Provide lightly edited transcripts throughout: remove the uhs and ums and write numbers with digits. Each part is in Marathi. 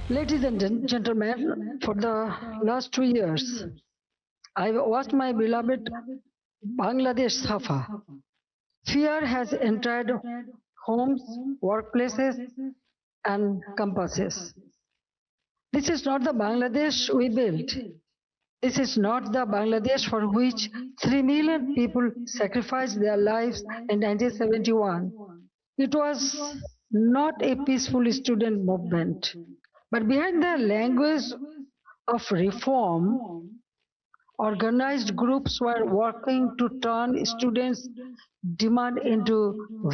Ladies and gentlemen, for the last 2 years, I've watched my beloved Bangladesh suffer. Fear has entered homes, workplaces, and campuses. This is not the Bangladesh we built. This is not the Bangladesh for which 3 million people sacrificed their lives in 1971. It was not a peaceful student movement. But behind the language of reform, organized groups were working to turn students' demand into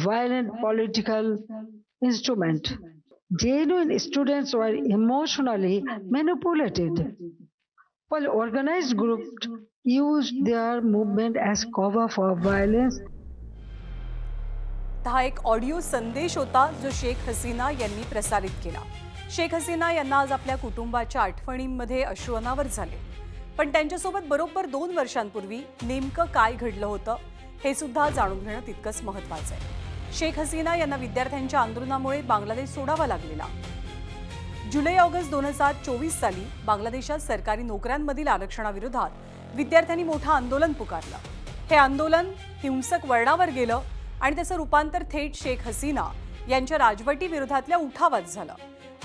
violent political instrument. Genuine students were emotionally manipulated, while organized groups used their movement as cover for violence. हा एक ऑडिओ संदेश होता जो शेख हसीना यांनी प्रसारित केला. शेख हसीना यांना आज आपल्या कुटुंबाच्या आठवणींमध्ये अश्रू अनावर झाले. पण त्यांच्यासोबत बरोबर 2 वर्षांपूर्वी नेमकं काय घडलं होतं हे सुद्धा जाणून घेणं तितकंच महत्त्वाचं आहे. शेख हसीना यांना विद्यार्थ्यांच्या आंदोलनामुळे बांगलादेश सोडावा लागलेला. जुलै-ऑगस्ट 2024 साली बांगलादेशात सरकारी नोकऱ्यांमधील आरक्षणाविरोधात विद्यार्थ्यांनी मोठं आंदोलन पुकारलं. हे आंदोलन हिंसक वळणावर गेलं आणि त्याचं रूपांतर थेट शेख हसीना यांच्या राजवटीविरोधातल्या उठावात झालं.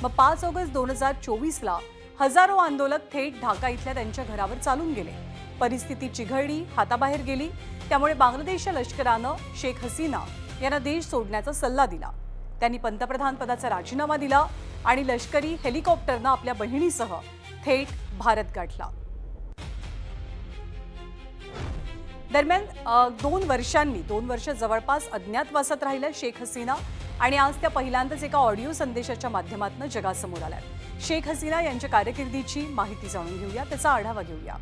मग 5 ऑगस्ट 2024ला हजारो आंदोलक थेट ढाका इथल्या त्यांच्या घरावर चालून गेले. परिस्थिती चिघळली, हाताबाहेर गेली. त्यामुळे बांगलादेशच्या लष्करानं शेख हसीना यांना देश सोडण्याचा सल्ला दिला. त्यांनी पंतप्रधान पदाचा राजीनामा दिला आणि लष्करी हेलिकॉप्टरनं आपल्या बहिणीसह थेट भारत गाठला. दरम्यान 2 वर्ष जवळपास अज्ञातवासात राहिल्या शेख हसीना आणि आज त्या पहिल्यांदाच एका ऑडिओ संदेशाच्या माध्यमातून जगासमोर आल्या. शेख हसीना यांच्या कारकिर्दीची माहिती जाणून घेऊया, त्याचा आढावा घेऊया.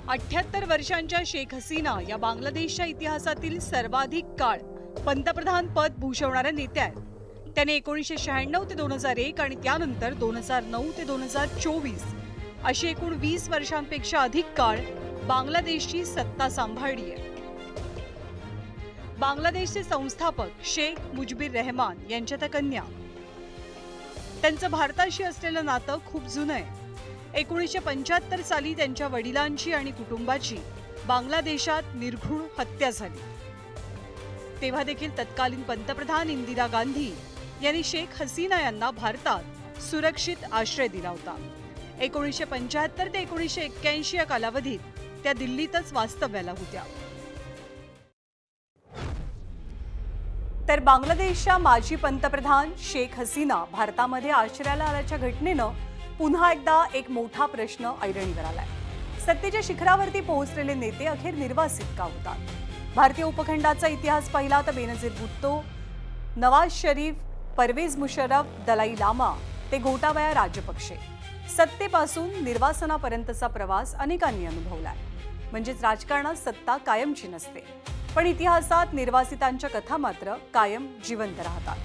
78 वर्षांच्या शेख हसीना या बांगलादेशच्या इतिहासातील सर्वाधिक काळ पंतप्रधान पद भूषवणाऱ्या नेत्या आहेत. त्याने 1996 ते 2001 आणि त्यानंतर 2009 ते 2024 अशी एकूण 20 वर्षांपेक्षा अधिक काळ बांगलादेशची सत्ता सांभाळली आहे. बांगलादेशचे संस्थापक शेख मुजीबुर रहमान यांच्या त्या कन्या. त्यांचं भारताशी असलेलं नातं खूप जुनं आहे. 1975 साली त्यांच्या वडिलांची आणि कुटुंबाची बांगलादेशात निर्घृण हत्या झाली. तेव्हा देखील तत्कालीन पंतप्रधान इंदिरा गांधी यांनी शेख हसीना यांना भारतात सुरक्षित आश्रय दिला होता. 1975 ते 1981 या कालावधीत त्या दिल्लीतच वास्तव्याला होत्या. तर बांगलादेशच्या माजी पंतप्रधान शेख हसीना भारतामध्ये आश्रयाला आल्याच्या घटनेनं पुन्हा एकदा एक मोठा प्रश्न ऐरणीवर आलाय. सत्तेच्या शिखरावरती पोहोचलेले नेते अखेर निर्वासित का होतात? भारतीय उपखंडाचा इतिहास पाहिला तर बेनजीर भुट्टो, नवाज शरीफ, परवेज मुशर्रफ, दलाई लामा ते गोटाबाया राजपक्षे, सत्तेपासून निर्वासनापर्यंतचा प्रवास अनेकांनी अनुभवलाय. म्हणजेच राजकारणात सत्ता कायमची नसते, पण इतिहासात निर्वासितांच्या कथा मात्र कायम जिवंत राहतात.